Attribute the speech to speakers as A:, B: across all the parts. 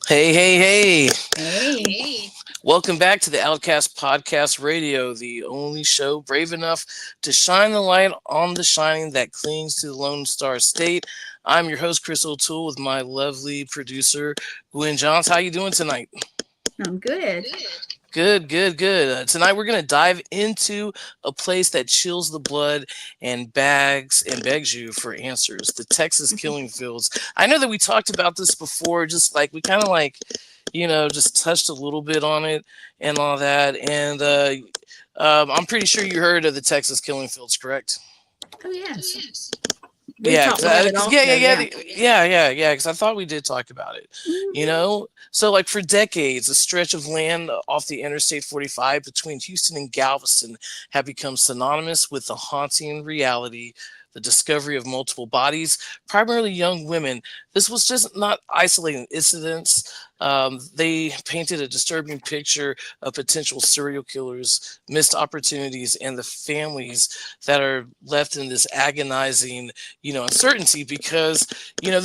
A: Hey, hey, hey.
B: Hey.
A: Welcome back to the Outkast Podcast Radio, the only show brave enough to shine the light on the shining that clings to the Lone Star State. I'm your host, Chris O'Toole, with my lovely producer, Gwen Johns. How you doing tonight?
B: I'm good.
A: Good, good, good. Tonight we're going to dive into a place that chills the blood and begs you for answers. The Texas killing fields. I know that we talked about this before, just like we kind of like, just touched a little bit on it and all that. And I'm pretty sure you heard of the Texas killing fields, correct?
B: Oh, yes. We've
A: Yeah,
B: talked about it
A: yeah, yeah,
B: also.
A: yeah,
B: Yeah.
A: yeah. Because I thought we did talk about it. You
B: Hmm.
A: know, so like for decades, a stretch of land off the Interstate 45 between Houston and Galveston had become synonymous with the haunting reality. The discovery of multiple bodies, primarily young women. This was just not isolating incidents. They painted a disturbing picture of potential serial killers, missed opportunities, and the families that are left in this agonizing, uncertainty because,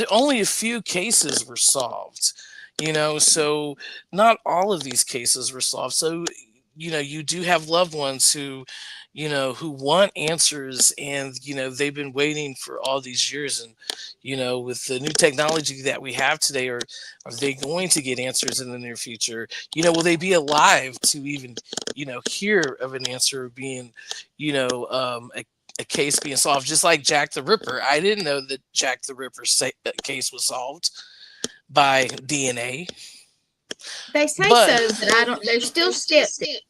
A: only a few cases were solved, so not all of these cases were solved. So, you do have loved ones who want answers and, they've been waiting for all these years. And, with the new technology that we have today, are they going to get answers in the near future? Will they be alive to even, hear of an answer being, a case being solved, just like Jack the Ripper. I didn't know that Jack the Ripper case was solved by DNA,
B: They say
A: but
B: so, but I don't. They're still skeptics.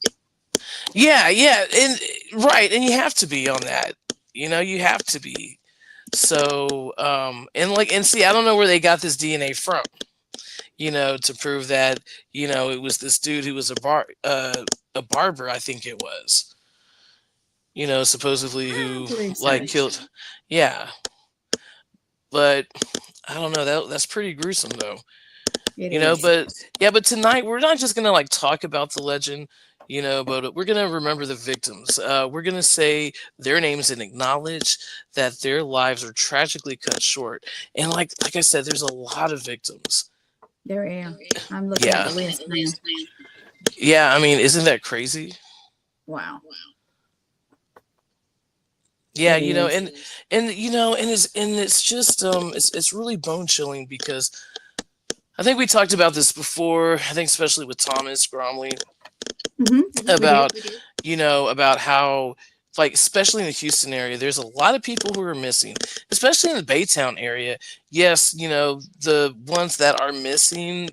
A: yeah, yeah, and right, and you have to be on that. You have to be. So, and see, I don't know where they got this DNA from. To prove that it was this dude who was a barber, I think it was. Supposedly
B: I
A: who
B: believe
A: like
B: so.
A: killed. Yeah, but I don't know. That's pretty gruesome, though.
B: It is.
A: But yeah, but tonight we're not just gonna like talk about the legend, but we're gonna remember the victims. We're gonna say their names and acknowledge that their lives are tragically cut short. And like I said, there's a lot of victims.
B: There are. I'm looking at
A: Yeah,
B: the list now.
A: yeah. I mean, isn't that crazy?
B: Wow.
A: Yeah,
B: It is.
A: and it's just it's really bone chilling because I think we talked about this before. I think especially with Thomas Bromley
B: Hmm. We did.
A: about about how, like, especially in the Houston area, there's a lot of people who are missing, especially in the Baytown area. Yes, the ones that are missing,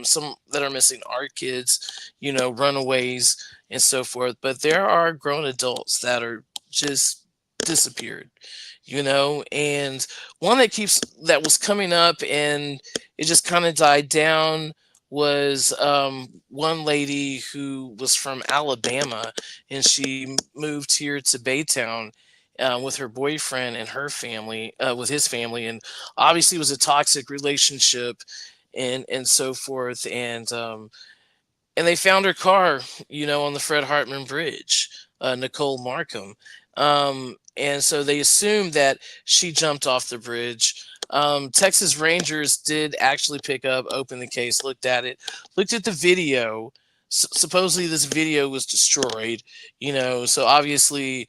A: some that are missing are kids, runaways and so forth, but there are grown adults that are just disappeared, and one that was coming up and it just kind of died down was one lady who was from Alabama, and she moved here to Baytown with her boyfriend and her family, with his family, and obviously it was a toxic relationship, and so forth, and they found her car, on the Fred Hartman Bridge, Nicole Markham. And so they assumed that she jumped off the bridge. Texas Rangers did actually pick up, open the case, looked at it, looked at the video. Supposedly, this video was destroyed, so obviously,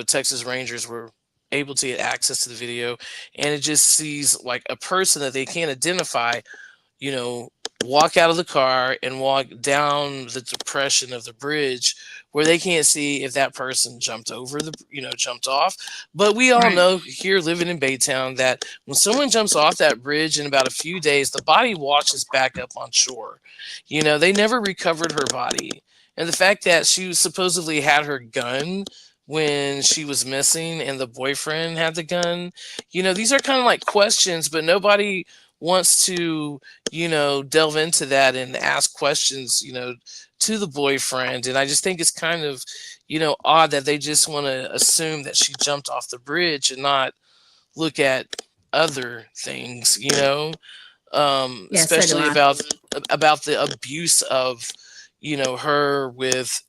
A: Texas Rangers were able to get access to the video, and it just sees like a person that they can't identify, you know, walk out of the car and walk down the depression of the bridge where they can't see if that person jumped over jumped off. But we all
B: Right.
A: know here living in Baytown that when someone jumps off that bridge in about a few days, the body washes back up on shore. They never recovered her body. And the fact that she supposedly had her gun when she was missing and the boyfriend had the gun, these are kind of like questions, but nobody wants to delve into that and ask questions, to the boyfriend. And I just think it's kind of, odd that they just want to assume that she jumped off the bridge and not look at other things,
B: Yeah, so do
A: especially
B: I.
A: about the abuse of, her with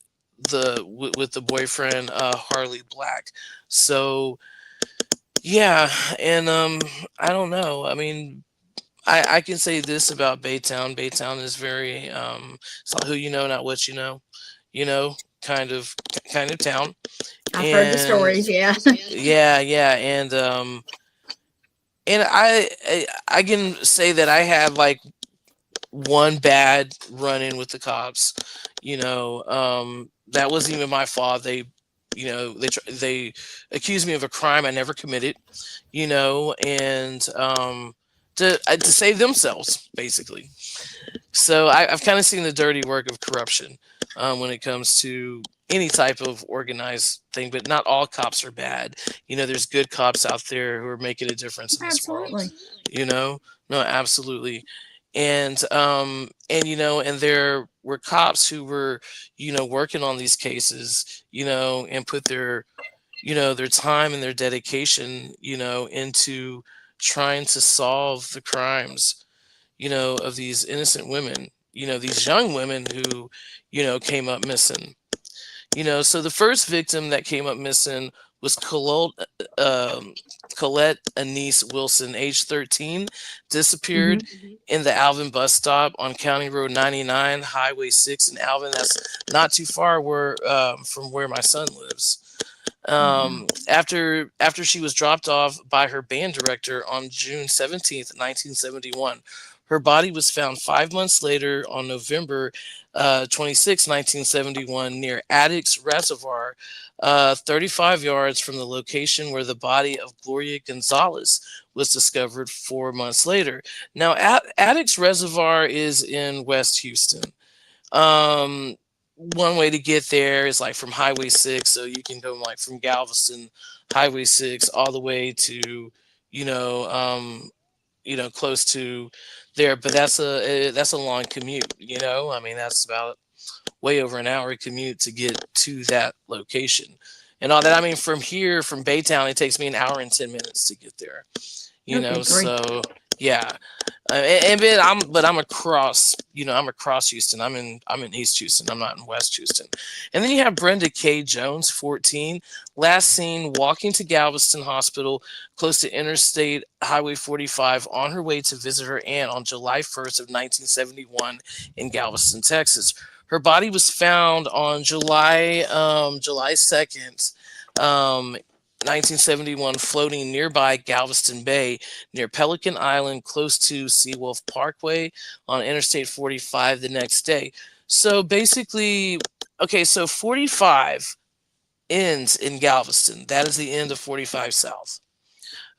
A: the boyfriend, Harley Black. So yeah, and I don't know. I mean, I can say this about Baytown. Baytown is very it's not who you know, not what you know, kind of town.
B: I've heard the
A: And
B: stories. Yeah.
A: yeah, yeah, and I can say that I had like one bad run in with the cops. That wasn't even my fault. They accused me of a crime I never committed. And to save themselves, basically. So I've kind of seen the dirty work of corruption when it comes to any type of organized thing, but not all cops are bad. There's good cops out there who are making a difference in this world.
B: Absolutely.
A: You know, no, absolutely. And there were cops who were, working on these cases, and put their time and their dedication, into trying to solve the crimes, of these innocent women, these young women who, came up missing. So the first victim that came up missing was Colette Anise Wilson, age 13, disappeared
B: Hmm.
A: in the Alvin bus stop on County Road 99, Highway 6 in Alvin. That's not too far from where my son lives.
B: Wow.
A: After she was dropped off by her band director on June 17th, 1971. Her body was found 5 months later on November 26, 1971, near Addicks Reservoir, 35 yards from the location where the body of Gloria Gonzalez was discovered 4 months later. Now, Addicks Reservoir is in West Houston. One way to get there is like from Highway 6, so you can go like from Galveston Highway 6 all the way to you know close to there, but that's a long commute. I mean, that's about way over an hour commute to get to that location and all that. I mean, from here, from Baytown, it takes me an hour and 10 minutes to get there.
B: Okay, great.
A: So yeah. And then I'm across, I'm across Houston. I'm in East Houston. I'm not in West Houston. And then you have Brenda K. Jones, 14, last seen walking to Galveston Hospital, close to Interstate Highway 45, on her way to visit her aunt on July 1st of 1971 in Galveston, Texas. Her body was found on July 2nd, 1971, floating nearby Galveston Bay near Pelican Island, close to Seawolf Parkway on Interstate 45 the next day. So basically, okay, so 45 ends in Galveston. That is the end of 45 South.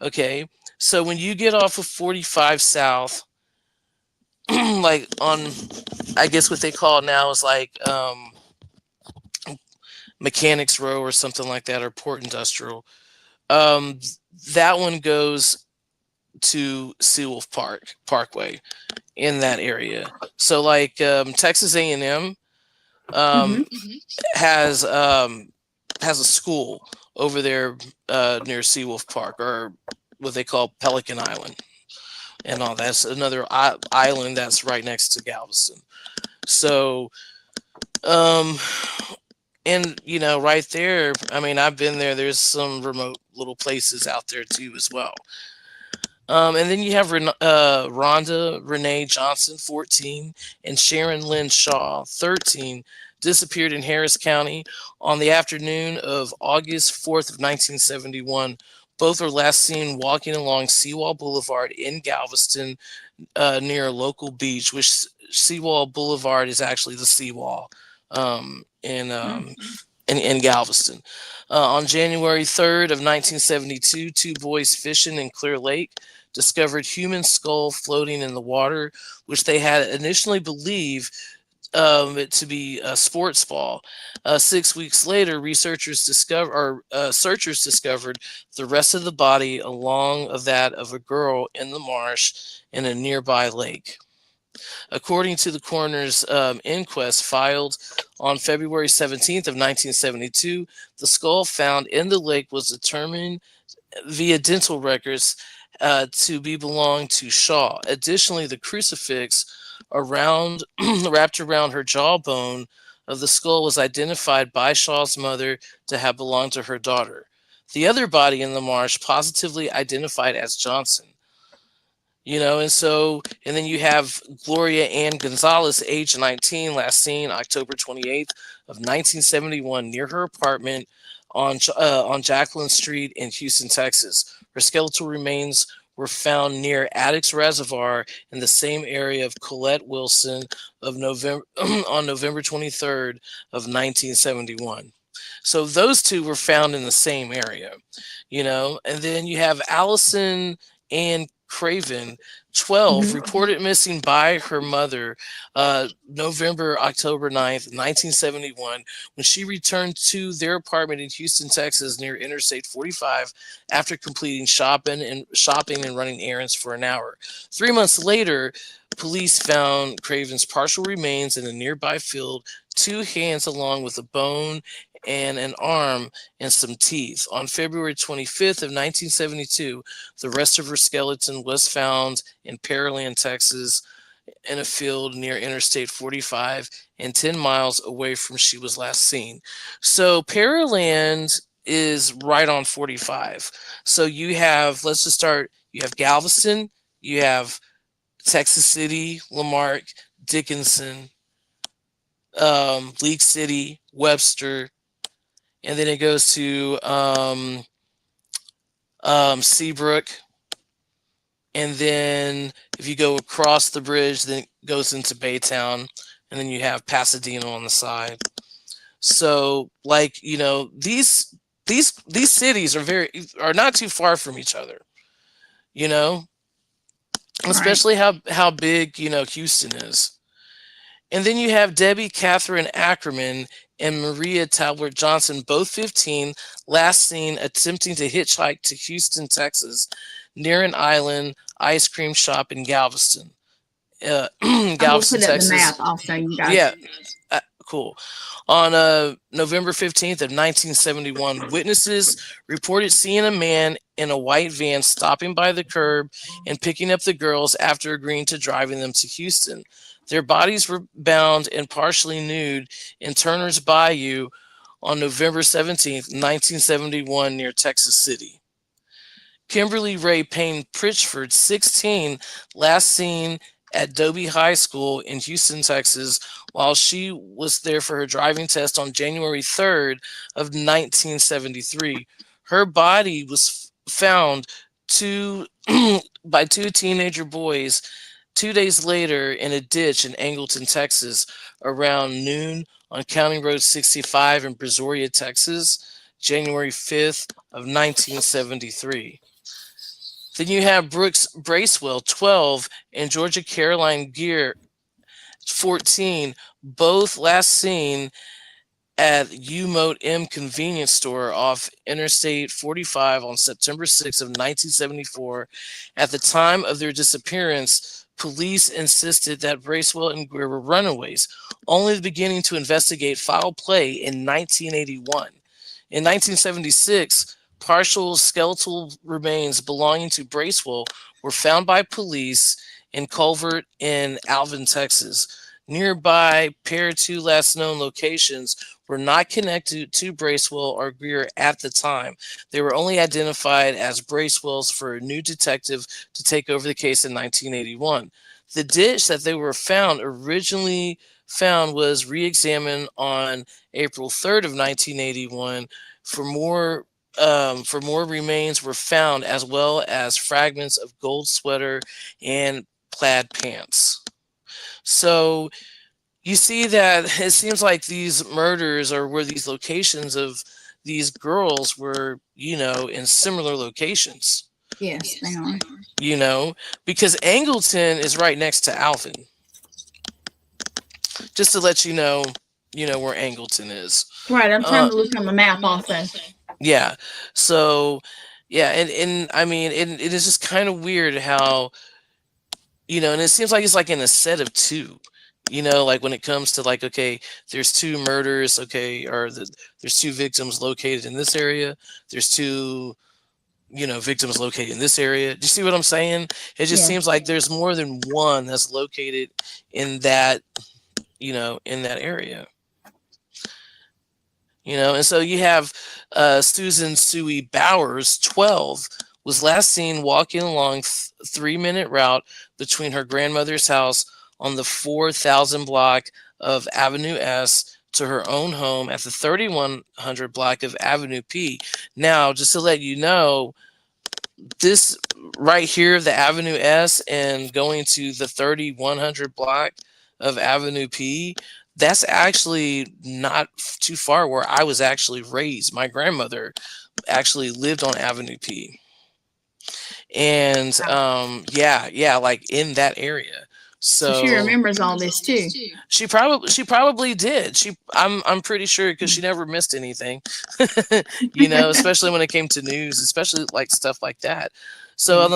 A: Okay, so when you get off of 45 South, like on, I guess what they call now is like Mechanics Row or something like that, or Port Industrial. Um, that one goes to Seawolf Parkway in that area. So like Texas A&M um,
B: Hmm.
A: has has a school over there near Seawolf Park, or what they call Pelican Island, and all that's another island that's right next to Galveston. So um, and right there, I mean, I've been there. There's some remote little places out there too as well. And then you have Rhonda Renee Johnson, 14, and Sharon Lynn Shaw, 13, disappeared in Harris County on the afternoon of August 4th of 1971. Both were last seen walking along Seawall Boulevard in Galveston, near a local beach, which Seawall Boulevard is actually the seawall um, in,
B: Mm.
A: um, in Galveston. On January 3rd of 1972, two boys fishing in Clear Lake discovered human skull floating in the water, which they had initially believed it to be a sports ball. 6 weeks later, searchers discovered the rest of the body along of that of a girl in the marsh in a nearby lake. According to the coroner's inquest filed on February 17th of 1972, the skull found in the lake was determined via dental records to be belonged to Shaw. Additionally, the crucifix around wrapped around her jawbone of the skull was identified by Shaw's mother to have belonged to her daughter. The other body in the marsh, positively identified as Johnson. And then you have Gloria Ann Gonzalez, age 19, last seen October 28th of 1971 near her apartment on Jacqueline Street in Houston, Texas. Her skeletal remains were found near Addicks Reservoir in the same area of Colette Wilson of November on November 23rd of 1971. So those two were found in the same area. And then you have Allison and Craven, 12,
B: Mhm.
A: reported missing by her mother October 9th, 1971, when she returned to their apartment in Houston, Texas, near Interstate 45, after completing shopping and running errands for an hour. 3 months later, police found Craven's partial remains in a nearby field, two hands along with a bone and an arm and some teeth. On February 25th of 1972, the rest of her skeleton was found in Pearland, Texas, in a field near Interstate 45 and 10 miles away from she was last seen. So Pearland is right on 45. So you have, let's just start, you have Galveston, you have Texas City, Lamarck, Dickinson, League City, Webster, and then it goes to Seabrook, and then if you go across the bridge, then it goes into Baytown, and then you have Pasadena on the side. So, like these cities are not too far from each other. You know,
B: Right.
A: especially how big Houston is. And then you have Debbie Catherine Ackerman and Maria Talbert Johnson, both 15, last seen attempting to hitchhike to Houston, Texas, near an island ice cream shop in Galveston.
B: I'm gonna
A: Galveston,
B: put up the
A: Texas.
B: map also, you guys.
A: Yeah, cool. On November 15th of 1971, witnesses reported seeing a man in a white van stopping by the curb and picking up the girls after agreeing to driving them to Houston. Their bodies were bound and partially nude in Turner's Bayou on November 17th, 1971, near Texas City. Kimberly Ray Payne Pritchford, 16, last seen at Dobie High School in Houston, Texas, while she was there for her driving test on January 3rd of 1973. Her body was found two by two teenager boys 2 days later in a ditch in Angleton, Texas, around noon on County Road 65 in Brazoria, Texas, January 5th of 1973. Then you have Brooks Bracewell, 12, and Georgia Caroline Gear, 14, both last seen at U-Mote M convenience store off Interstate 45 on September 6th of 1974. At the time of their disappearance, police insisted that Bracewell and Greer were runaways, only beginning to investigate foul play in 1981. In 1976, partial skeletal remains belonging to Bracewell were found by police in Culvert in Alvin, Texas. Nearby, pair two last known locations were not connected to Bracewell or Greer at the time. They were only identified as Bracewell's for a new detective to take over the case in 1981. The ditch that they were originally found was re-examined on April 3rd of 1981 for more remains were found, as well as fragments of gold sweater and plaid pants. So you see that it seems like these murders or where these locations of these girls were, in similar locations,
B: Yes, they are.
A: you know, because Angleton is right next to Alvin. Just to let where Angleton is.
B: Right, I'm trying
A: Uh,
B: to look on the map also.
A: yeah. So, yeah, and I mean, it is just kind of weird how, and it seems like it's like in a set of two. Like when it comes to like, okay, there's two murders, okay, there's two victims located in this area. There's two, victims located in this area. Do you see what I'm saying? It just
B: Yes.
A: seems like there's more than one that's located in that, in that area. And so you have Susan Suey Bowers, 12, was last seen walking along 3-minute route between her grandmother's house on the 4,000 block of Avenue S to her own home at the 3,100 block of Avenue P. Now, just to let you know, this right here, the Avenue S, and going to the 3,100 block of Avenue P, that's actually not too far where I was actually raised. My grandmother actually lived on Avenue P. And yeah, like in that area.
B: So she
A: So
B: remembers all this too.
A: she probably did. I'm pretty sure because she never missed anything. Especially when it came to news, especially like stuff like that. So
B: Yeah.
A: on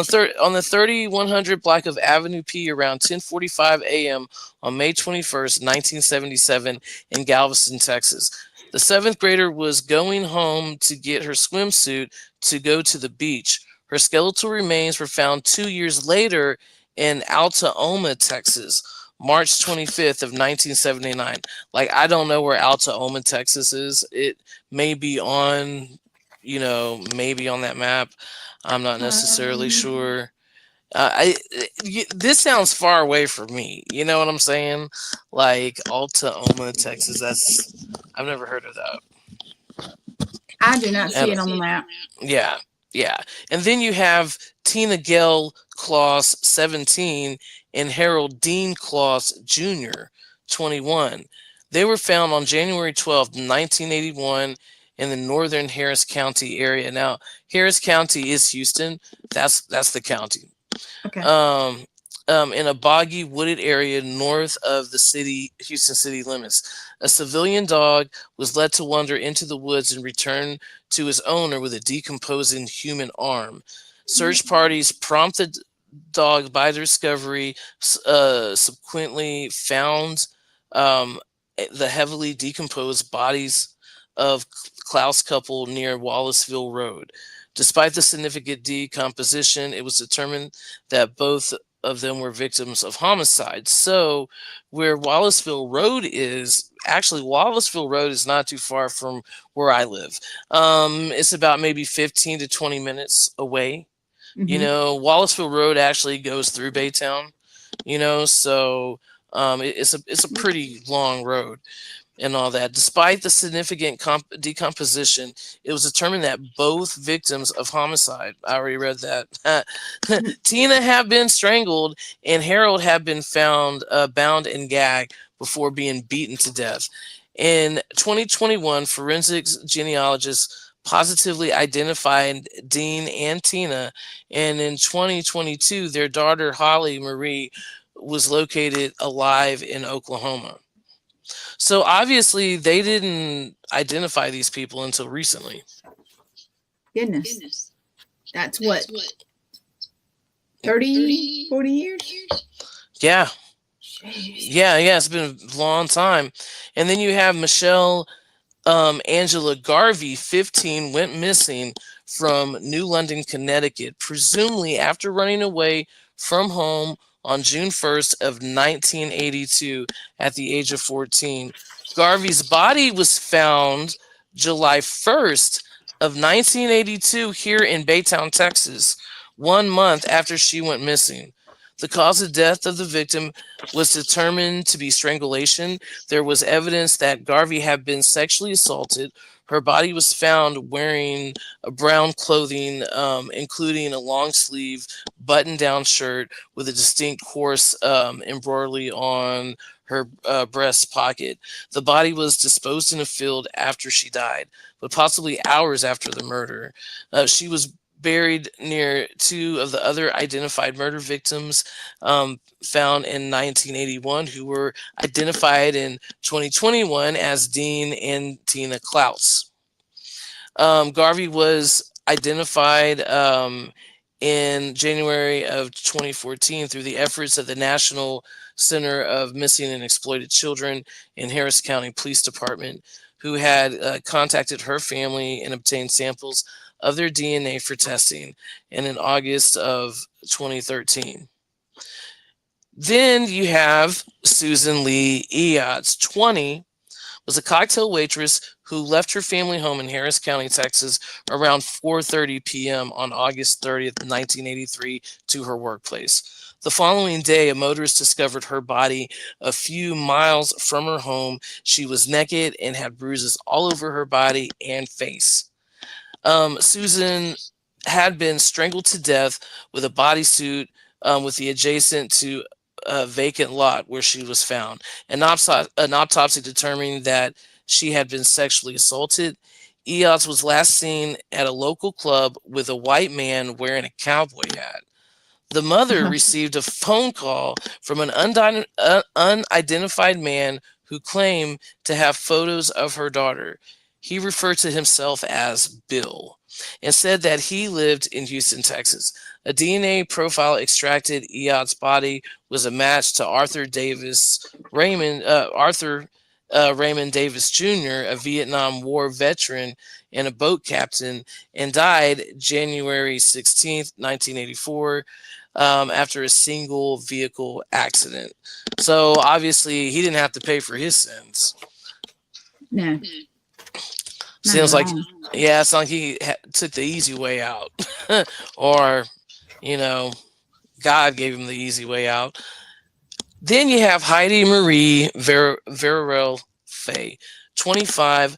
A: the 3,100 block of Avenue P around 10:45 a.m. on May 21st, 1977 in Galveston, Texas. The seventh grader was going home to get her swimsuit to go to the beach. Her skeletal remains were found 2 years later in Altaoma, Texas, March 25th of 1979. Like, I don't know where Altaoma, Texas is. It may be on, maybe on that map. I'm not necessarily
B: Um,
A: sure. This sounds far away for me. You know what I'm saying? Like Altaoma, Texas. I've never heard of that.
B: I do not see
A: And
B: it on the map.
A: yeah, yeah. And then you have Tina Gale Kloss, 17, and Harold Dean Kloss Jr., 21. They were found on January 12th, 1981 in the northern Harris County area. Now, Harris County is Houston. That's the county.
B: Okay.
A: Um, in a boggy, wooded area north of the Houston city limits. A civilian dog was led to wander into the woods and return to his owner with a decomposing human arm. Search parties prompted dog by the discovery subsequently found um, the heavily decomposed bodies of Klaus couple near Wallaceville Road. Despite the significant decomposition, it was determined that both of them were victims of homicide. So, where Wallaceville Road is, actually, Wallaceville Road is not too far from where I live. It's about maybe 15 to 20 minutes away.
B: Mm-hmm.
A: Wallaceville Road actually goes through Baytown. So it's a pretty long road and all that. Despite the significant decomposition, it was determined that both victims of homicide, I already read that, Tina had been strangled and Harold had been found bound and gagged before being beaten to death. In 2021, forensics genealogists positively identified Dean and Tina, and in 2022, their daughter Holly Marie was located alive in Oklahoma. So obviously, they didn't identify these people until recently.
B: Goodness. That's what, 30, 40 years?
A: Yeah,
B: Jeez.
A: yeah, it's been a long time. And then you have Michelle Angela Garvey, 15, went missing from New London, Connecticut, presumably after running away from home on June 1st of 1982 at the age of 14. Garvey's body was found July 1st of 1982 here in Baytown, Texas, 1 month after she went missing. The cause of death of the victim was determined to be strangulation. There was evidence that Garvey had been sexually assaulted. Her body was found wearing a brown clothing, including a long sleeve button down shirt with a distinct coarse embroidery on her breast pocket. The body was disposed in a field after she died, but possibly hours after the murder. She was buried near two of the other identified murder victims found in 1981, who were identified in 2021 as Dean and Tina Klaus. Garvey was identified in January of 2014 through the efforts of the National Center of Missing and Exploited Children in Harris County Police Department, who had contacted her family and obtained samples of their DNA for testing, and in August of 2013. Then you have Susan Lee Eotts, 20, was a cocktail waitress who left her family home in Harris County, Texas, around 4:30 p.m. on August 30th, 1983, to her workplace. The following day, a motorist discovered her body a few miles from her home. She was naked and had bruises all over her body and face. Susan had been strangled to death with a bodysuit with the adjacent to a vacant lot where she was found. An autopsy determined that she had been sexually assaulted. Eots was last seen at a local club with a white man wearing a cowboy hat. The mother received a phone call from an unidentified man who claimed to have photos of her daughter. He referred to himself as Bill and said that he lived in Houston, Texas. A DNA profile extracted Eot's body was a match to Arthur Raymond Davis Jr., a Vietnam War veteran and a boat captain, and died January 16th, 1984, after a single vehicle accident. So obviously, he didn't have to pay for his sins.
B: No, not
A: Seems
B: at
A: like,
B: all.
A: yeah, it's like he took the easy way out, or you know, God gave him the easy way out. Then you have Heidi Marie Verrell Fay, 25.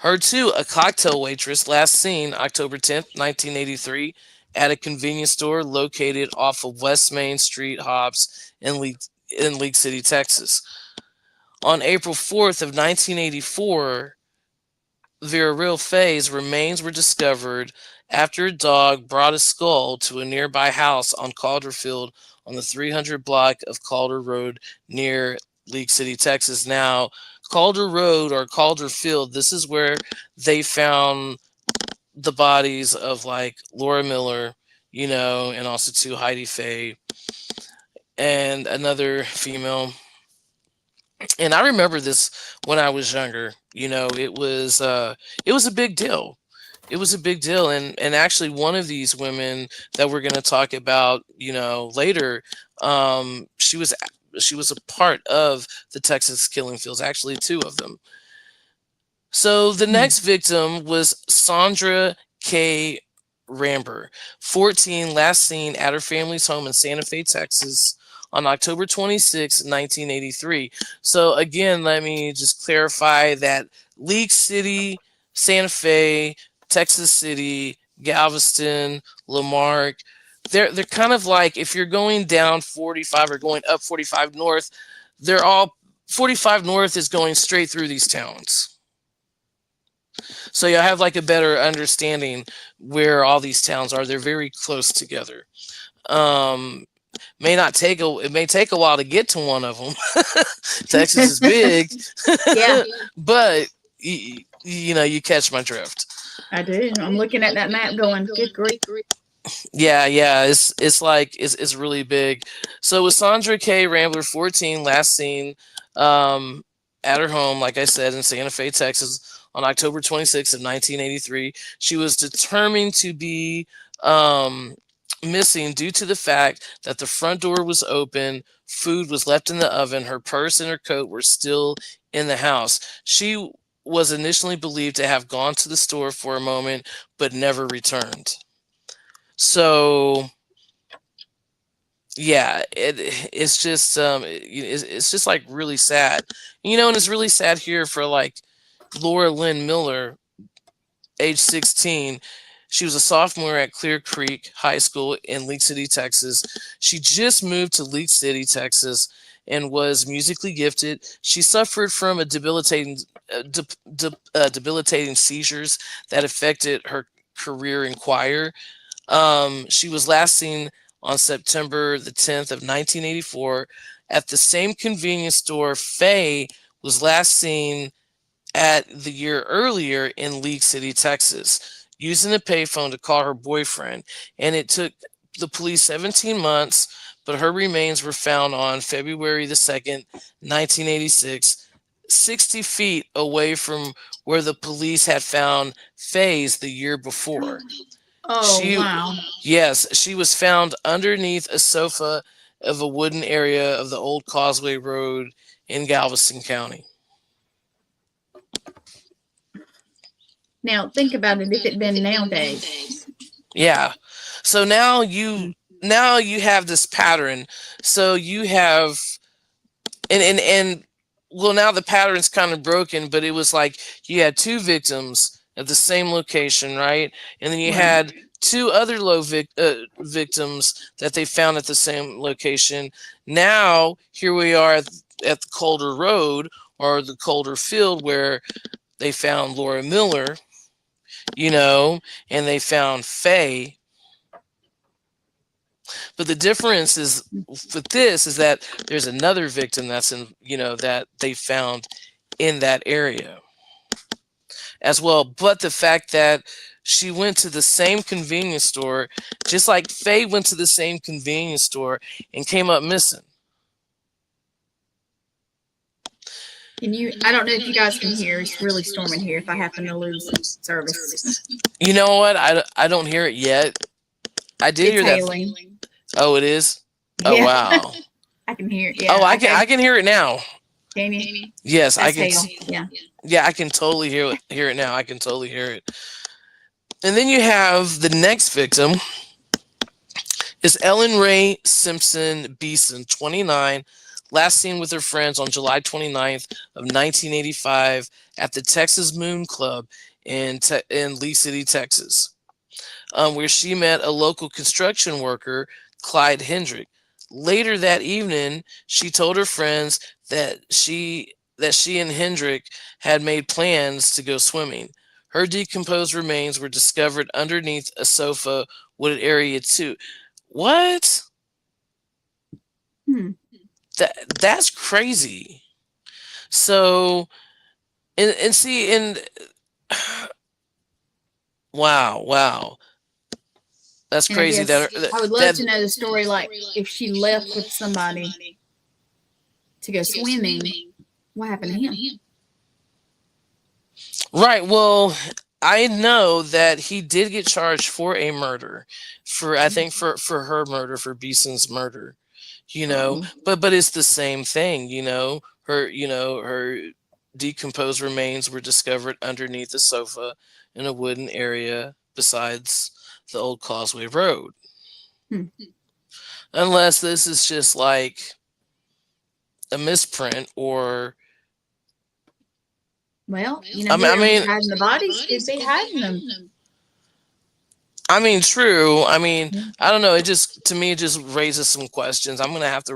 A: Her too, a cocktail waitress, last seen October 10th, 1983, at a convenience store located off of West Main Street, Hobbs, in League City, Texas. On April 4th of 1984, Vera Fay's remains were discovered after a dog brought a skull to a nearby house on Calder Field on the 300 block of Calder Road near League City, Texas. Now, Calder Road or Calder Field, this is where they found the bodies of like Laura Miller, and also to Heidi Faye and another female. And I remember this when I was younger. It was a big deal. It was a big deal, and actually one of these women that we're going to talk about, later, she was a part of the Texas killing fields. Actually, two of them. So the
B: Hmm.
A: next victim was Sandra K. Ramber, 14, last seen at her family's home in Santa Fe, Texas on October 26, 1983. So again, let me just clarify that League City, Santa Fe, Texas City, Galveston, Lamarck, they're kind of like if you're going down 45 or going up 45 north, they're all 45 north is going straight through these towns. So you'll have like a better understanding where all these towns are. They're very close together. Um, it may take a while to get to one of them. Texas is big,
B: Yeah,
A: but you catch my drift.
B: I do. I'm looking at that map going, good grief.
A: Yeah, it's really big. So with Sandra K. Rambler, 14, last seen um, at her home, like I said, in Santa Fe, Texas, on October 26th of 1983, she was determined to be um, missing due to the fact that the front door was open, food was left in the oven, her purse and her coat were still in the house. She was initially believed to have gone to the store for a moment, but never returned. So yeah, it's just like really sad, and it's really sad here for like Laura Lynn Miller, age 16. She was a sophomore at Clear Creek High School in League City, Texas. She just moved to League City, Texas, and was musically gifted. She suffered from a debilitating seizures that affected her career in choir. She was last seen on September 10th of 1984 at the same convenience store Faye was last seen at the year earlier in League City, Texas, using a payphone to call her boyfriend. And it took the police 17 months, but her remains were found on February 2nd, 1986, 60 feet away from where the police had found Faye's the year before.
B: Oh,
A: She,
B: wow.
A: yes, she was found underneath a sofa of a wooden area of the old Causeway Road in Galveston County.
B: Now think about it. If it been nowadays,
A: Yeah. So
B: mm,
A: now you have this pattern. So you have and well, now the pattern's kind of broken, but it was like you had two victims at the same location, right? And then you
B: right?
A: had two other victims that they found at the same location. Now here we are at the Calder Road or the Calder Field where they found Laura Miller, you know, and they found Faye. But the difference is with this is that there's another victim that's in, that they found in that area as well. But the fact that she went to the same convenience store, just like Faye went to the same convenience store and came up missing.
B: Can you? I don't know if you guys can hear. It's really storming here. If I happen to lose service,
A: You know what? I don't hear it yet. I did
B: it's
A: hear that.
B: hailing.
A: Oh, it is. Oh
B: Yeah,
A: wow.
B: I can hear it.
A: Oh,
B: Yeah, okay.
A: I can hear it now.
B: Can you?
A: Yes, I
B: That's
A: can.
B: hail. Yeah.
A: Yeah, I can totally hear it now. I can totally hear it. And then you have the next victim is Ellen Ray Simpson Beeson, 29, last seen with her friends on July 29th of 1985 at the Texas Moon Club in Lee City, Texas, where she met a local construction worker, Clyde Hendrick. Later that evening, she told her friends that she and Hendrick had made plans to go swimming. Her decomposed remains were discovered underneath a sofa wooded area too. What?
B: Hmm.
A: That's crazy. So and see and wow. That's
B: And I
A: crazy
B: guess I would love
A: that
B: to know the story. Like if she left with somebody to go swimming, what happened to him?
A: right. Well, I know that he did get charged for a murder, for I think for her murder, for Beeson's murder.
B: Oh,
A: But it's the same thing. Her decomposed remains were discovered underneath a sofa in a wooden area besides the old Causeway Road.
B: hmm.
A: Unless this is just like a misprint, or
B: Well,
A: I mean, I
B: whoever's
A: mean,
B: hiding the bodies could be hiding them.
A: I mean, true. I mean,
B: Yeah.
A: I don't know. It just to me it just raises some questions. I'm gonna have to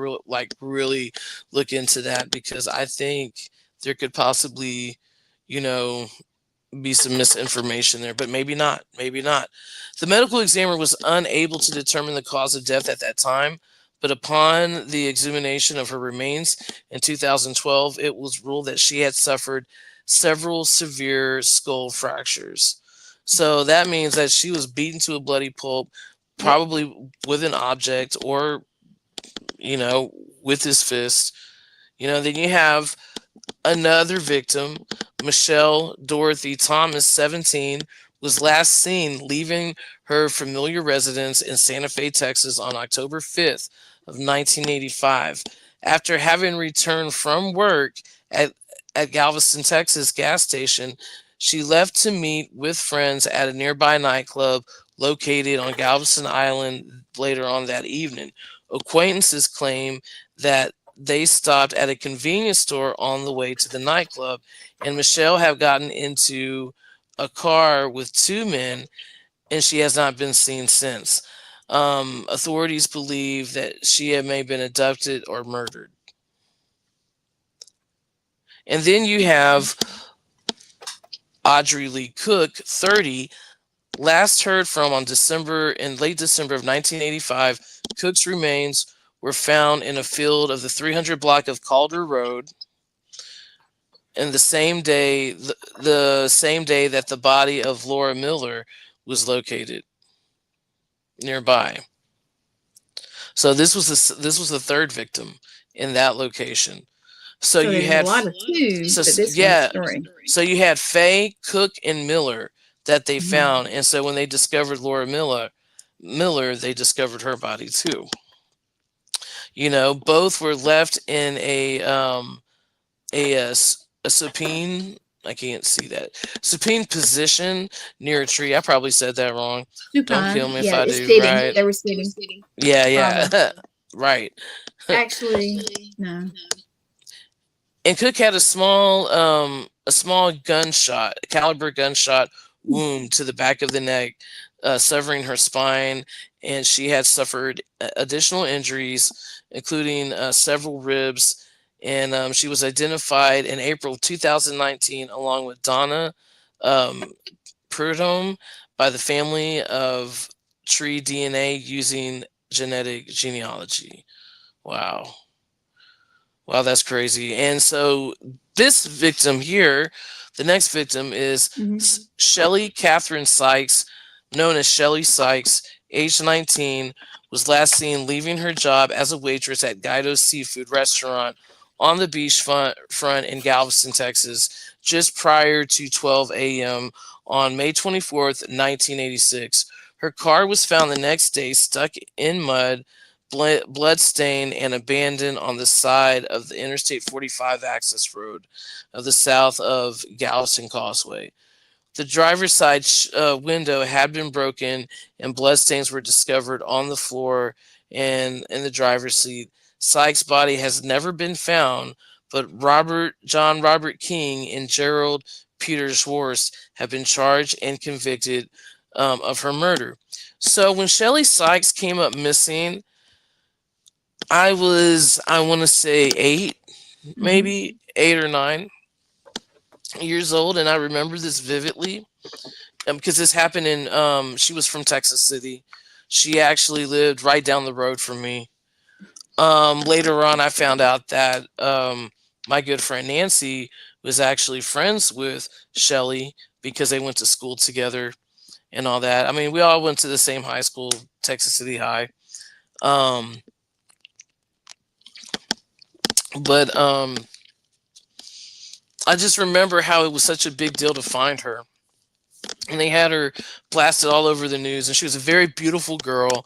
A: really look into that because I think there could possibly, you know, be some misinformation there, but maybe not. Maybe not. The medical examiner was unable to determine the cause of death at that time, but upon the examination of her remains in 2012, it was ruled that she had suffered several severe skull fractures. So that means that she was beaten to a bloody pulp,
B: Yep.
A: probably with an object or, you know, with his fist. Then you have another victim, Michelle Dorothy Thomas, 17, was last seen leaving her familiar residence in Santa Fe, Texas on October 5th of 1985. After having returned from work at, at Galveston, Texas gas station, she left to meet with friends at a nearby nightclub located on Galveston Island later on that evening. Acquaintances claim that they stopped at a convenience store on the way to the nightclub, and Michelle have gotten into a car with two men, and she has not been seen since. Authorities believe that she may have been abducted or murdered. And then you have Audrey Lee Cook, 30, last heard from in late December of 1985. Cook's remains were found in a field of the 300 block of Calder Road, and the same day that the body of Laura Miller was located nearby. So this was the third victim in that location. So
B: So
A: you
B: there's a
A: had
B: lot of twos,
A: so
B: but this one's
A: yeah,
B: three.
A: so you had Faye, Cook, and Miller that they
B: Mhm.
A: found, and so when they discovered Laura Miller, they discovered her body too. Both were left in a supine I can't see that. Supine position near a tree. I probably said that wrong. Don't kill
B: Supine.
A: me if
B: Yeah,
A: I
B: it's
A: do.
B: sitting.
A: Right?
B: They were sitting.
A: Yeah,
B: Probably.
A: yeah. Right.
B: Actually, no.
A: And Cook had a small gunshot, caliber gunshot wound to the back of the neck, severing her spine, and she had suffered additional injuries, including several ribs. And she was identified in April 2019 along with Donna um, Prudhomme by the family of tree DNA using genetic genealogy. Wow. Wow, that's crazy. And so this victim here, the next victim is
B: Hmm.
A: Shelly Catherine Sykes, known as Shelly Sykes, age 19, was last seen leaving her job as a waitress at Guido's Seafood Restaurant on the front in Galveston, Texas, just prior to 12 a.m. on May 24th, 1986. Her car was found the next day stuck in mud, bloodstained and abandoned on the side of the Interstate 45 access road of the south of Galveston Causeway. The driver's side window had been broken, and bloodstains were discovered on the floor and in the driver's seat. Sykes' body has never been found, but John Robert King and Gerald Peter Schwartz have been charged and convicted of her murder. So when Shelley Sykes came up missing, I want to say eight,
B: Hmm.
A: maybe 8 or 9 years old, and I remember this vividly because this happened she was from Texas City. She actually lived right down the road from me. Later on, I found out that my good friend Nancy was actually friends with Shelly because they went to school together and all that. I mean, we all went to the same high school, Texas City High. Um, but I just remember how it was such a big deal to find her. And they had her blasted all over the news. And she was a very beautiful girl,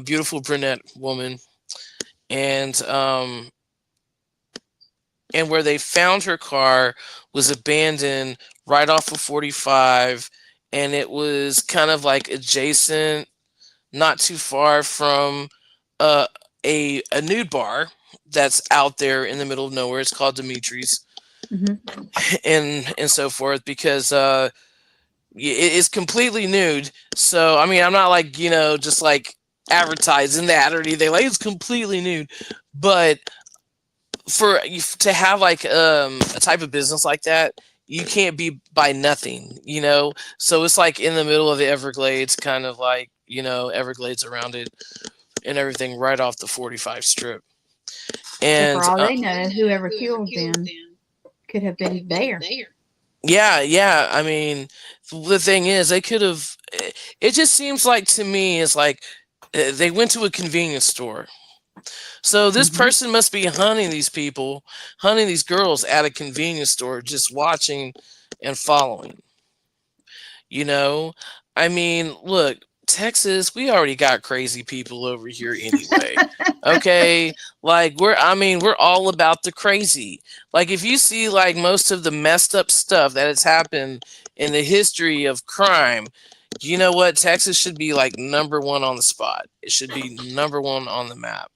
A: beautiful brunette woman. And and where they found her car was abandoned right off of 45, and it was kind of like adjacent, not too far from uh, a nude bar that's out there in the middle of nowhere. It's called Dimitri's,
B: Hmm.
A: and so forth, because it's completely nude. So I mean, I'm not like just like advertising that or anything. Like it's completely nude, but to have like a type of business like that, you can't be by nothing. So it's like in the middle of the Everglades, kind of like Everglades around it and everything, right off the 45 strip.
B: So for
A: And
B: all they know, whoever killed them could have been there.
A: yeah, yeah. I mean, the thing is, they could have. It just seems like to me, it's like they went to a convenience store. So this
B: Hmm.
A: person must be hunting these girls at a convenience store, just watching and following. You know, I mean, look, Texas, we already got crazy people over here anyway. Okay, like we're all about the crazy. Like if you see like most of the messed up stuff that has happened in the history of crime, you know what? Texas should be like number one on the spot. It should be number one on the map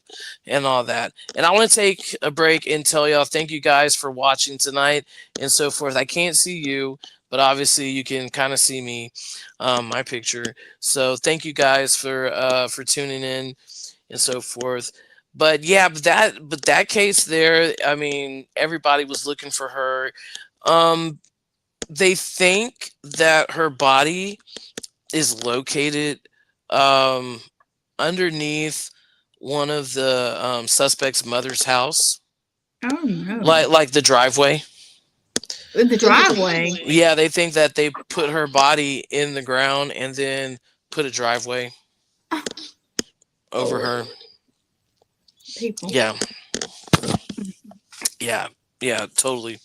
A: and all that. And I want to take a break and tell y'all thank you guys for watching tonight and so forth. I can't see you, but obviously you can kind of see me, my picture. So thank you guys for tuning in and so forth. But yeah, but that case there, I mean, everybody was looking for her. Um, they think that her body is located um, underneath one of the suspect's mother's house,
B: Oh no.
A: like the driveway.
B: In the driveway.
A: Yeah, they think that they put her body in the ground and then put a driveway
B: Oh,
A: over
B: Lord.
A: her.
B: People.
A: Yeah, yeah, yeah, totally.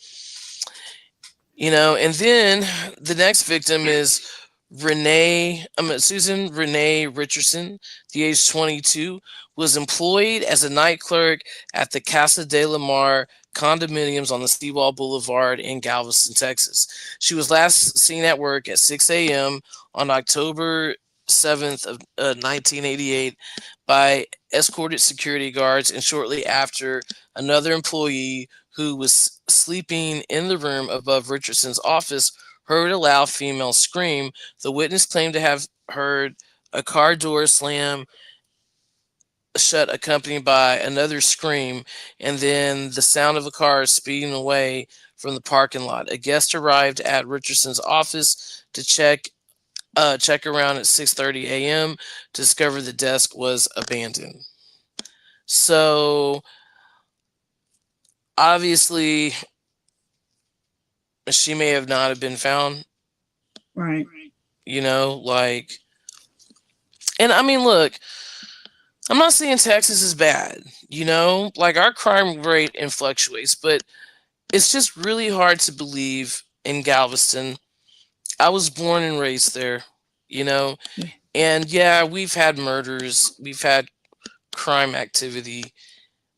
A: And then the next victim is Susan Renee Richardson, the age 22, was employed as a night clerk at the Casa de la Mar condominiums on the Seawall Boulevard in Galveston, Texas. She was last seen at work at 6 a.m. on October 7th of 1988 by escorted security guards, and shortly after, another employee who was sleeping in the room above Richardson's office heard a loud female scream. The witness claimed to have heard a car door slam shut, accompanied by another scream, and then the sound of a car speeding away from the parking lot. A guest arrived at Richardson's office to check around at 6:30 a.m. to discover the desk was abandoned. So obviously, she may have not have been found.
B: Right.
A: Like, and I mean, look, I'm not saying Texas is bad. Like our crime rate and fluctuates, but it's just really hard to believe in Galveston. I was born and raised there, you know,
B: Yeah.
A: and yeah, we've had murders, we've had crime activity,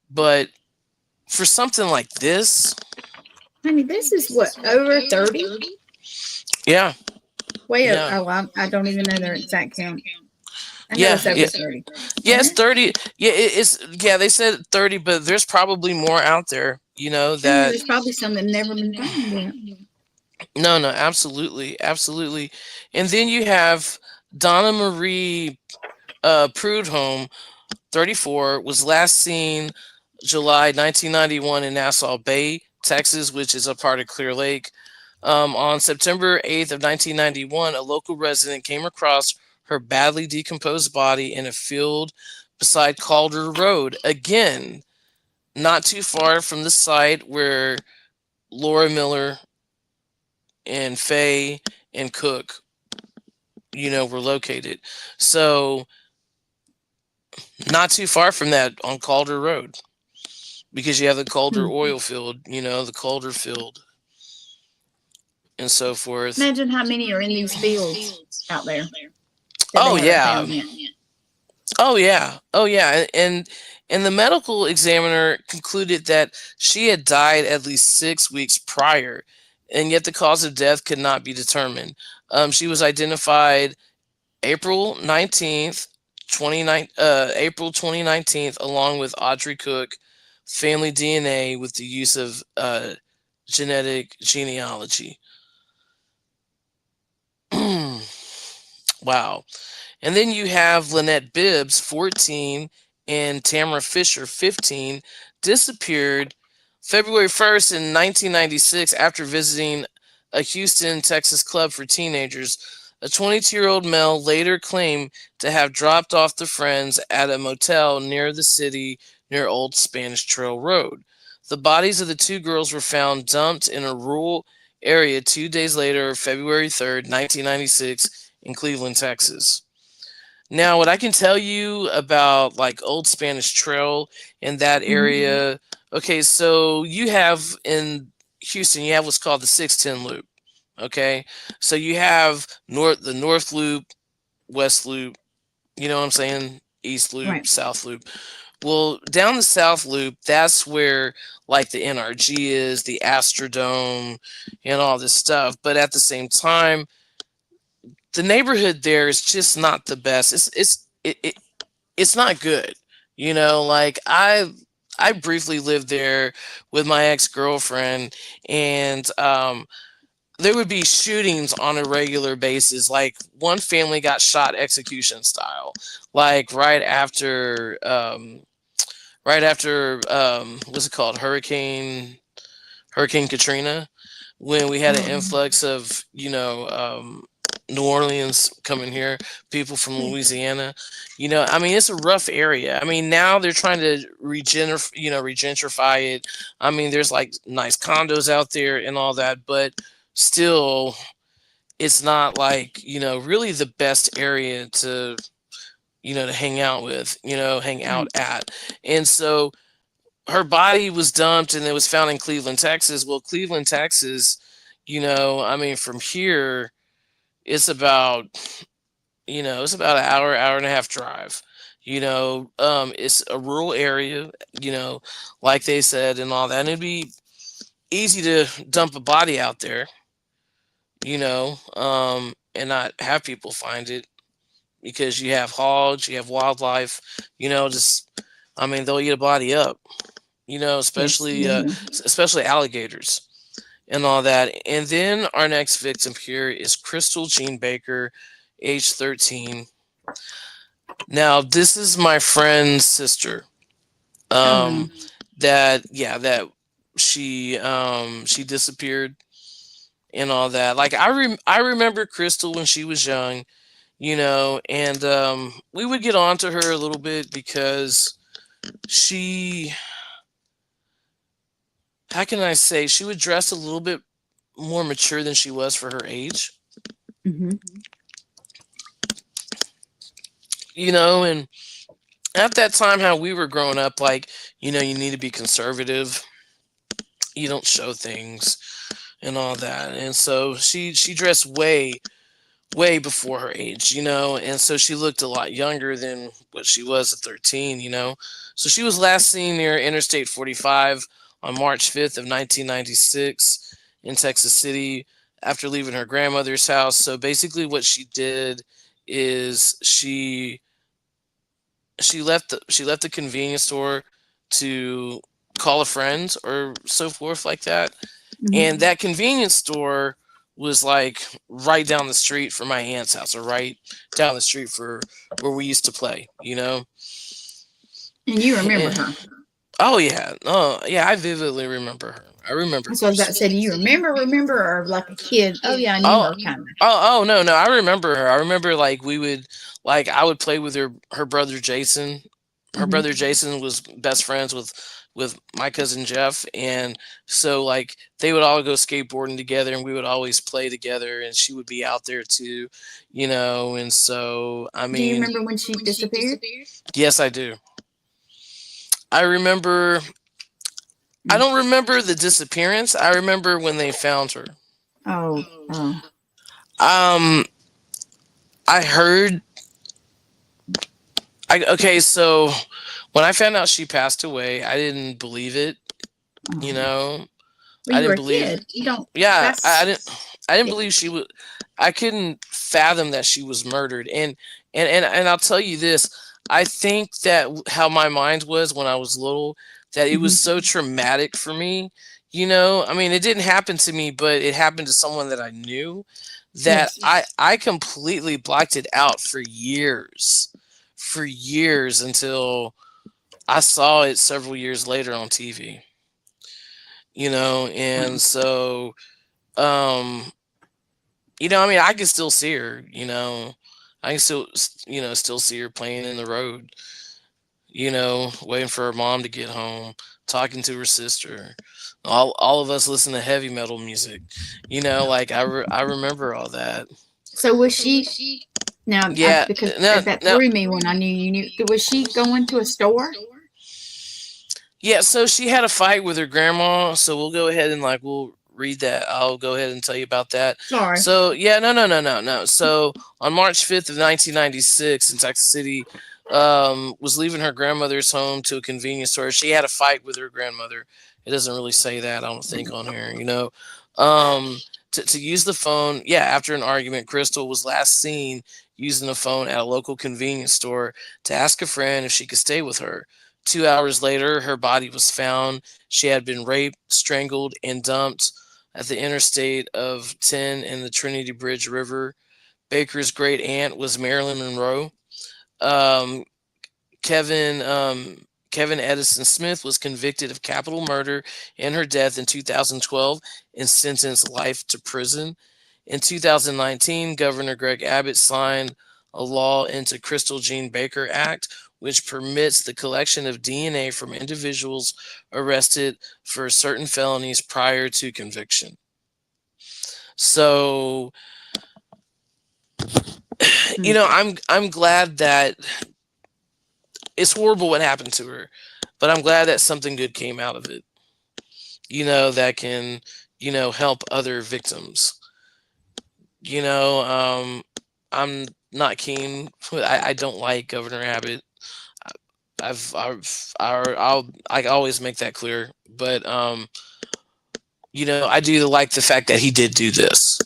A: but for something like this,
B: Honey, this is what, over 30?
A: yeah,
B: Way over,
A: yeah,
B: oh, I don't even know their exact count. I know
A: yeah,
B: it's over
A: yeah,
B: 30.
A: yeah.
B: Isn't
A: It's
B: it?
A: 30. Yeah, it's yeah. They said 30, but there's probably more out there.
B: Honey,
A: That
B: there's probably some that never been found yet.
A: no, no, absolutely, absolutely. And then you have Donna Marie Prudhomme, 34, was last seen July 1991 in Nassau Bay, Texas, which is a part of Clear Lake. On September 8th of 1991, a local resident came across her badly decomposed body in a field beside Calder Road. Again, not too far from the site where Laura Miller and Faye and Cook, were located. So not too far from that on Calder Road, because you have the Calder
B: Hmm.
A: oil field, the Calder field, and so forth.
B: Imagine how many are in these fields out there that they
A: Oh
B: haven't
A: yeah,
B: found yet.
A: oh yeah, oh yeah, and the medical examiner concluded that she had died at least 6 weeks prior, and yet the cause of death could not be determined. She was identified April 19th, April 2019, along with Audrey Cook, family DNA with the use of genetic genealogy. Wow. And then you have Lynette Bibbs, 14, and Tamara Fisher, 15, disappeared February 1st in 1996 after visiting a Houston, Texas club for teenagers. A 22-year-old male later claimed to have dropped off the friends at a motel near the city near Old Spanish Trail Road. The bodies of the two girls were found dumped in a rural area 2 days later, February 3rd, 1996, in Cleveland, Texas. Now, what I can tell you about like Old Spanish Trail in that
B: Hmm.
A: area, okay, so you have in Houston, you have what's called the 610 loop. Okay, so you have the North Loop, West Loop, you know what I'm saying? East Loop,
B: Right.
A: South Loop. Well, down the South Loop, that's where like the NRG is, the Astrodome, and all this stuff. But at the same time, the neighborhood there is just not the best. It's not good. Like I briefly lived there with my ex-girlfriend, and there would be shootings on a regular basis. Like one family got shot execution style, like right after what's it called, Hurricane Katrina, when we had an
B: Oh,
A: influx of New Orleans coming here, people from
B: yeah.
A: Louisiana. I mean, it's a rough area. I mean, now they're trying to regentrify it. I mean, there's like nice condos out there and all that, but still, it's not like really the best area to hang out with, hang out
B: Right.
A: at. And so her body was dumped and it was found in Cleveland, Texas. Well, Cleveland, Texas, I mean, from here, It's about, it's about an hour, hour and a half drive. It's a rural area, you know, like they said and all that. And it'd be easy to dump a body out there, and not have people find it because you have hogs, you have wildlife, just, I mean, they'll eat a body up,
B: Yes, they will.
A: especially alligators and all that. And then our next victim here is Crystal Jean Baker, age 13. Now, this is my friend's sister.
B: Oh no.
A: Um, that that she disappeared and all that. Like I remember Crystal when she was young, and we would get on to her a little bit because she, how can I say, she would dress a little bit more mature than she was for her age,
B: Hmm.
A: and at that time, how we were growing up, like, you need to be conservative, you don't show things and all that. And so she dressed way before her age, and so she looked a lot younger than what she was at 13, So she was last seen near Interstate 45 on March 5th of 1996 in Texas City after leaving her grandmother's house. So basically what she did is she left the convenience store to call a friend or so forth like that.
B: Hmm.
A: And that convenience store was like right down the street from my aunt's house, or right down the street for where we used to play.
B: And you remember
A: And,
B: her.
A: oh yeah, oh yeah, I vividly remember her. I remember
B: That's what I was about to say. Do you remember, or like a kid? Oh yeah, I knew
A: oh
B: her kind of.
A: no, I remember her. I remember, like, I would play with her brother Jason. Her
B: Hmm.
A: brother Jason was best friends with my cousin Jeff, and so, like, they would all go skateboarding together, and we would always play together, and she would be out there too, and so, I
B: Do you
A: mean,
B: remember when she disappeared?
A: yes, I do. I remember. I
B: Mm.
A: don't remember the disappearance. I remember when they found her.
B: Oh, oh.
A: Um, I heard. Okay, so when I found out she passed away, I didn't believe it. You
B: Oh.
A: know,
B: Well,
A: I
B: you were
A: didn't
B: a
A: believe.
B: kid. You don't.
A: Yeah, I
B: That's
A: didn't. I didn't
B: yeah.
A: believe she was. I couldn't fathom that she was murdered. And I'll tell you this. I think that how my mind was when I was little, that it was
B: Hmm.
A: so traumatic for me. I mean, it didn't happen to me, but it happened to someone that I knew. That
B: Yes.
A: I completely blocked it out for years until I saw it several years later on TV. And so, um, I mean, I can still see her. I can still see her playing in the road. Waiting for her mom to get home, talking to her sister. All of us listen to heavy metal music. Like I remember all that.
B: So was she now?
A: Yeah,
B: Because
A: no,
B: that
A: no,
B: threw me when I knew you knew. Was she going to a store?
A: yeah. So she had a fight with her grandma. So we'll go ahead and, like, we'll read that. I'll go ahead and tell you about that.
B: Sorry.
A: So yeah, no. So on March 5th of 1996 in Texas City, was leaving her grandmother's home to a convenience store. She had a fight with her grandmother. It doesn't really say that, I don't think, on here. To use the phone, yeah, after an argument, Crystal was last seen using the phone at a local convenience store to ask a friend if she could stay with her. 2 hours later, her body was found. She had been raped, strangled, and dumped at the interstate of 10 in the Trinity Bridge River. Baker's great aunt was Marilyn Monroe. Um, Kevin Kevin Edison Smith was convicted of capital murder in her death in 2012 and sentenced life to prison. In 2019, Governor Greg Abbott signed a law into Crystal Jean Baker Act, which permits the collection of DNA from individuals arrested for certain felonies prior to conviction. So,
B: Mm.
A: I'm glad that it's horrible what happened to her, but I'm glad that something good came out of it. That can, help other victims. You know, I'm not keen. I don't like Governor Abbott. I always make that clear. But I do like the fact that he did do this.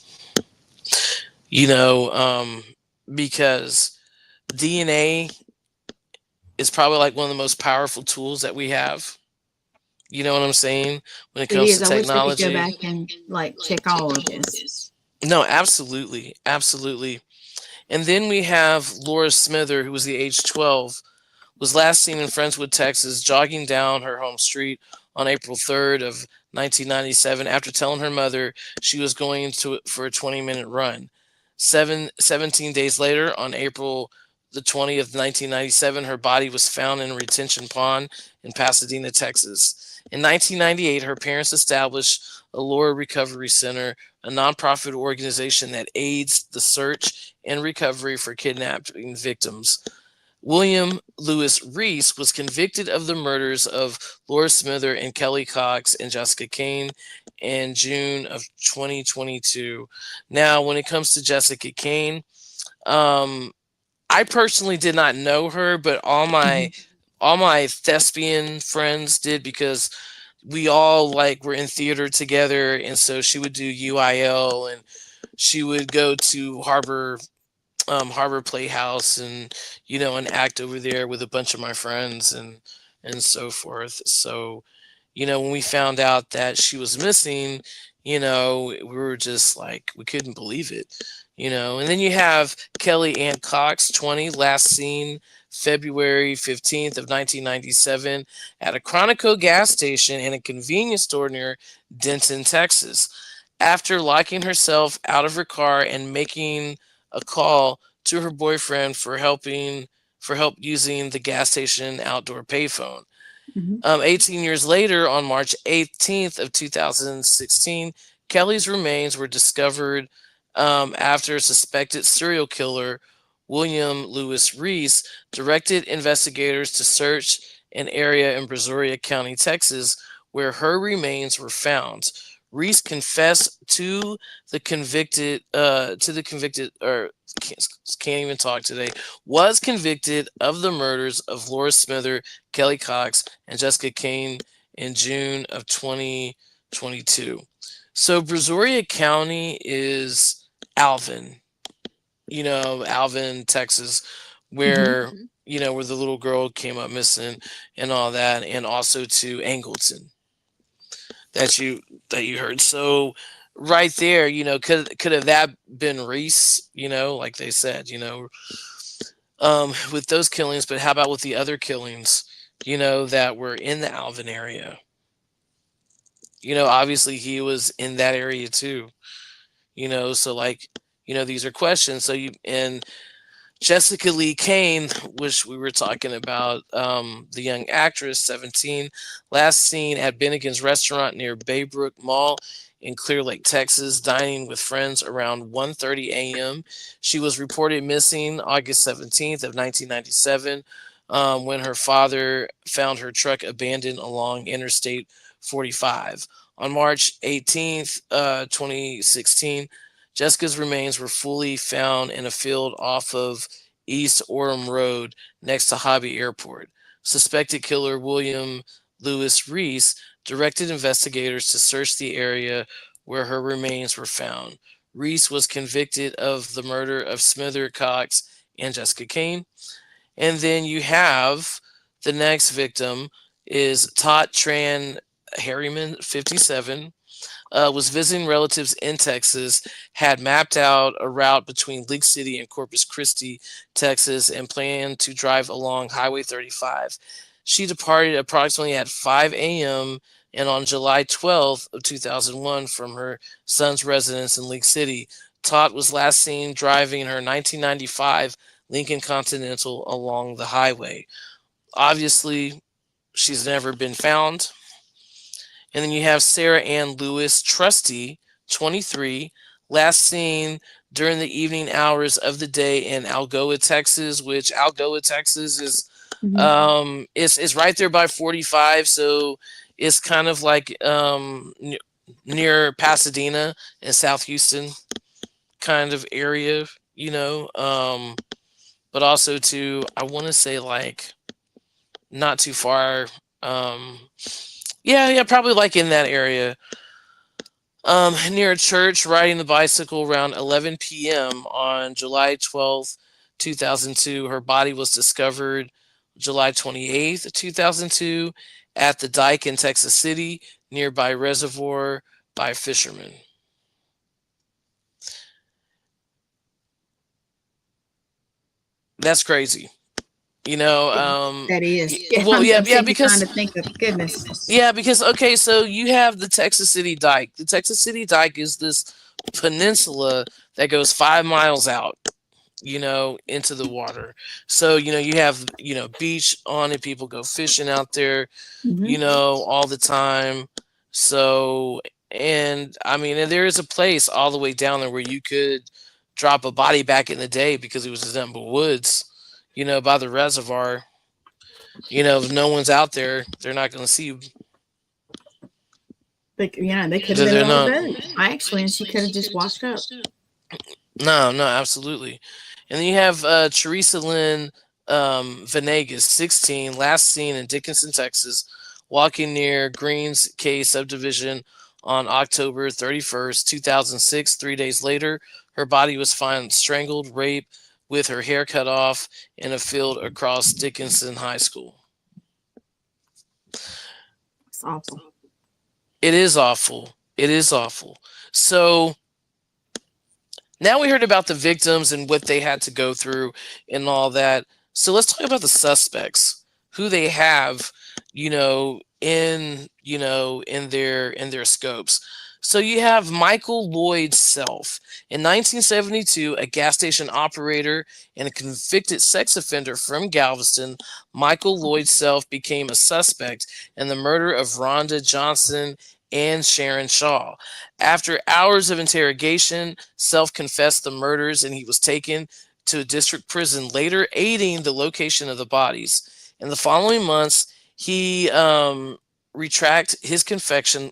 A: You know, because DNA is probably like one of the most powerful tools that we have. You know what I'm saying? When it
B: It
A: comes
B: is.
A: to
B: I wish they could go
A: technology.
B: back and like check all of this.
A: No, absolutely, absolutely. And then we have Laura Smither, who was the age 12, was last seen in Friendswood, Texas, jogging down her home street on April 3rd of 1997 after telling her mother she was going to for a 20-minute run. 17 days later, on April the 20th, 1997, her body was found in a retention pond in Pasadena, Texas. In 1998, her parents established a Laura Recovery Center, a nonprofit organization that aids the search and recovery for kidnapping victims. William Lewis Reese was convicted of the murders of Laura Smither and Kelly Cox and Jessica Kane in June of 2022. Now, when it comes to Jessica Kane, um, I personally did not know her, but
B: Mhm.
A: all my thespian friends did because we all like were in theater together, and so she would do UIL and she would go to Harbor Playhouse and and act over there with a bunch of my friends and so forth. So, when we found out that she was missing, we were just like we couldn't believe it. And then you have Kelly Ann Cox, 20, last seen February 15th of 1997 at a Chronico gas station and a convenience store near Denton, Texas. After locking herself out of her car and making a call to her boyfriend for help using the gas station outdoor payphone.
B: Mhm.
A: 18 years later, on March 18th of 2016, Kelly's remains were discovered after a suspected serial killer, William Lewis Reese, directed investigators to search an area in Brazoria County, Texas, where her remains were found. Reese confessed to the convicted, or can't even talk today, was convicted of the murders of Laura Smither, Kelly Cox, and Jessica Kane in June of 2022. So Brazoria County is Alvin, Alvin, Texas,
B: Mhm.
A: where where the little girl came up missing and all that, and also to Angleton that you heard. So right there, could have that been Reese, like they said, with those killings, but how about with the other killings, that were in the Alvin area? Obviously he was in that area too, so like, these are questions. So you and Jessica Lee Kane, which we were talking about, the young actress, 17, last seen at Bennigan's restaurant near Baybrook Mall in Clear Lake, Texas, dining with friends around 1:30 a.m. She was reported missing August 17th of 1997 when her father found her truck abandoned along Interstate 45. On March 18th, 2016, Jessica's remains were fully found in a field off of East Orem Road next to Hobby Airport. Suspected killer William Lewis Reese directed investigators to search the area where her remains were found. Reese was convicted of the murder of Smither, Cox, and Jessica Kane. And then you have the next victim is Todd Tran Harriman, 57, was visiting relatives in Texas, had mapped out a route between League City and Corpus Christi, Texas, and planned to drive along Highway 35. She departed approximately at 5 a.m. and on July 12th of 2001 from her son's residence in League City. Todd was last seen driving her 1995 Lincoln Continental along the highway. Obviously, she's never been found. And then you have Sarah Ann Lewis Trusty, 23, last seen during the evening hours of the day in Algoa, Texas, which Algoa, Texas
B: Mhm.
A: is right there by 45, so it's kind of like near Pasadena in South Houston kind of area, but also too, I want to say like not too far. Um, yeah, probably like in that area. Near a church, riding the bicycle around 11 p.m. on July 12th, 2002. Her body was discovered July 28th, 2002, at the dike in Texas City, nearby reservoir by fishermen. That's crazy. You know,
B: Yeah,
A: um,
B: that is.
A: y-
B: Yeah,
A: well, yeah,
B: I'm
A: yeah,
B: sitting here trying
A: because
B: to think of goodness.
A: okay, so you have the Texas City Dike. The Texas City Dike is this peninsula that goes 5 miles out, into the water. So, you have, beach on it. People go fishing out there,
B: Hmm.
A: all the time. So, and I mean, and there is a place all the way down there where you could drop a body back in the day because it was just nothing but woods, by the reservoir. If no one's out there, they're not going to see you.
B: They could have been
A: They're
B: on a
A: not.
B: boat, actually, and she could have just washed up.
A: No, no, absolutely. And then you have Teresa Lynn Venegas, 16, last seen in Dickinson, Texas, walking near Greens K subdivision on October 31st, 2006. 3 days later, her body was found strangled, raped, with her hair cut off in a field across Dickinson High School.
B: It's awful.
A: It is awful. It is awful. So now we heard about the victims and what they had to go through and all that. So let's talk about the suspects, who they have, in their scopes. So you have Michael Lloyd Self. In 1972, a gas station operator and a convicted sex offender from Galveston, Michael Lloyd Self became a suspect in the murder of Rhonda Johnson and Sharon Shaw. After hours of interrogation, Self confessed the murders and he was taken to a district prison, later aiding the location of the bodies. In the following months, he retracted his confession,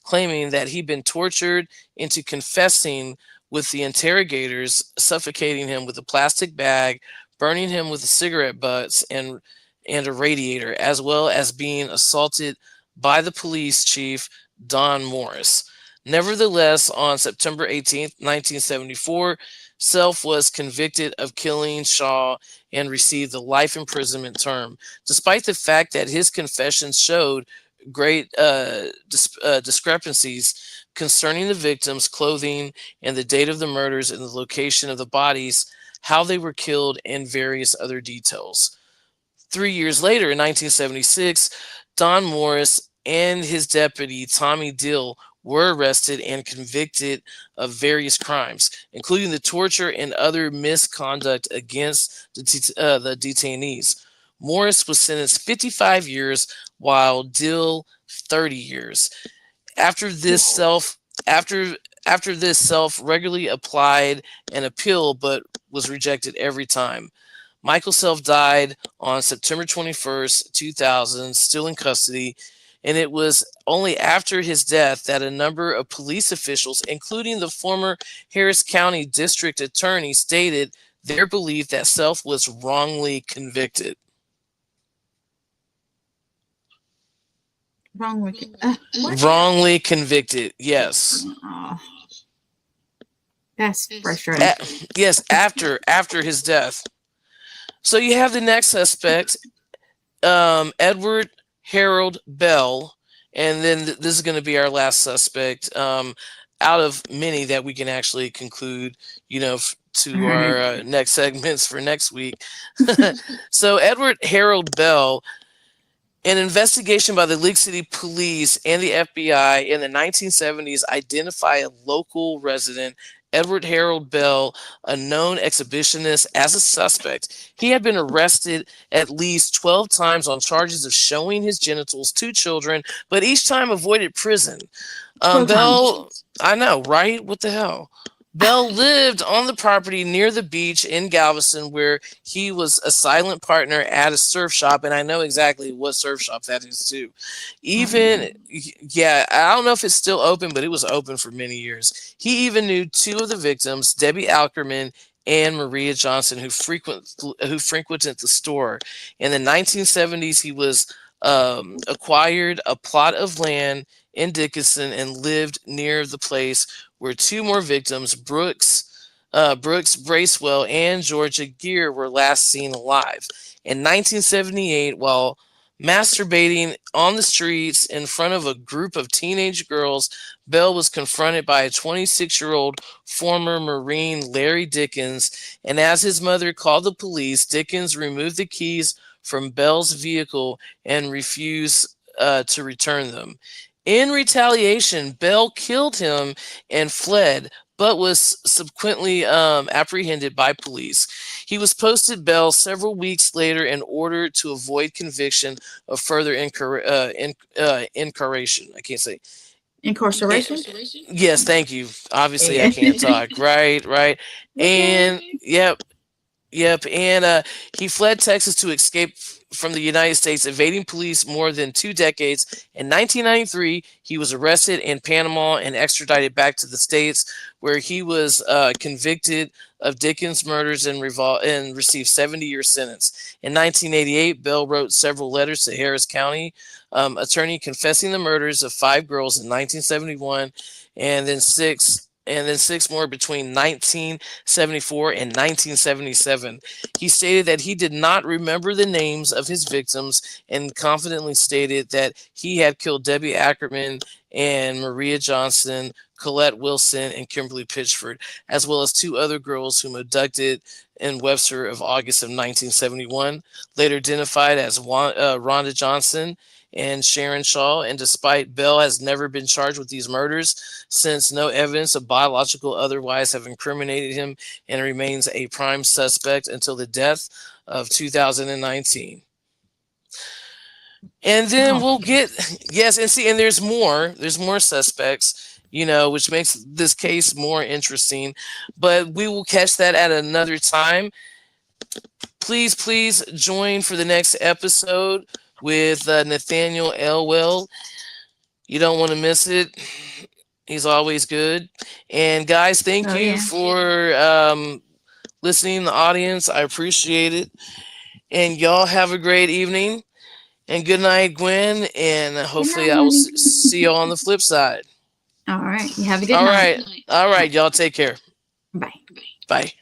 A: claiming that he'd been tortured into confessing, with the interrogators suffocating him with a plastic bag, burning him with cigarette butts and a radiator, as well as being assaulted by the police chief, Don Morris. Nevertheless, on September 18th, 1974, Self was convicted of killing Shaw and received a life imprisonment term, despite the fact that his confessions showed great discrepancies concerning the victims' clothing and the date of the murders and the location of the bodies, how they were killed, and various other details. 3 years later, in 1976, Don Morris and his deputy, Tommy Dill, were arrested and convicted of various crimes, including the torture and other misconduct against the detainees. Morris was sentenced 55 years, while Dill 30 years. After this self after after this self regularly applied an appeal but was rejected every time. Michael Self died on September 21st, 2000, still in custody, and it was only after his death that a number of police officials, including the former Harris County District Attorney, stated their belief that Self was wrongly convicted.
B: Wrong with what?
A: Wrongly convicted, yes.
B: Oh, that's frustrating.
A: Yes, after his death. So you have the next suspect, Edward Harold Bell, and then this is going to be our last suspect, out of many that we can actually conclude,
B: All
A: to
B: right.
A: our next segments for next week. So Edward Harold Bell, an investigation by the League City Police and the FBI in the 1970s identify a local resident, Edward Harold Bell, a known exhibitionist, as a suspect. He had been arrested at least 12 times on charges of showing his genitals to children, but each time avoided prison.
B: 12 times.
A: Bell, I know, right? What the hell? Bell lived on the property near the beach in Galveston, where he was a silent partner at a surf shop, and I know exactly what surf shop that is too.
B: Oh yeah.
A: Even, yeah, I don't know if it's still open, but it was open for many years. He even knew two of the victims, Debbie Ackerman and Maria Johnson, who frequented the store. In the 1970s, he was acquired a plot of land in Dickinson and lived near the place where two more victims, Brooks Bracewell and Georgia Gear, were last seen alive. In 1978, while masturbating on the streets in front of a group of teenage girls, Bell was confronted by a 26-year-old former Marine, Larry Dickens, and as his mother called the police, Dickens removed the keys from Bell's vehicle and refused to return them. In retaliation, Bell killed him and fled, but was subsequently apprehended by police. He was posted bail several weeks later in order to avoid conviction of further incarceration. I can't say.
B: Incarceration.
A: Yes, thank you. Obviously, I
B: Yeah.
A: can't talk. Right, right.
B: Okay.
A: And yep, yep, and he fled Texas to escape from the United States, evading police more than 2 decades. In 1993, he was arrested in Panama and extradited back to the States, where he was convicted of Dickens' murders and received 70-year sentence. In 1988, Bell wrote several letters to Harris County attorney confessing the murders of 5 girls in 1971, and then six more between 1974 and 1977. He stated that he did not remember the names of his victims and confidently stated that he had killed Debbie Ackerman and Maria Johnson, Colette Wilson, and Kimberly Pitchford, as well as two other girls whom abducted in Webster of August of 1971, later identified as Rhonda Johnson and Sharon Shaw. And despite Bell has never been charged with these murders, since no evidence of biological otherwise have incriminated him, and remains a prime suspect until the death of 2019. And then
B: Oh,
A: we'll get yes, and see, and there's more suspects, which makes this case more interesting, but we will catch that at another time. Please join for the next episode with Nathaniel Elwell. You don't want to miss it. He's always good. And guys, thank
B: oh
A: you
B: yeah.
A: for listening, the audience. I appreciate it. And y'all have a great evening. And good night, Gwen. And
B: Good
A: hopefully,
B: night,
A: I will
B: honey.
A: see you on the flip side.
B: All right. You have a good
A: All
B: night.
A: right. All
B: All
A: right.
B: right.
A: Y'all take care.
B: Bye.
A: Bye.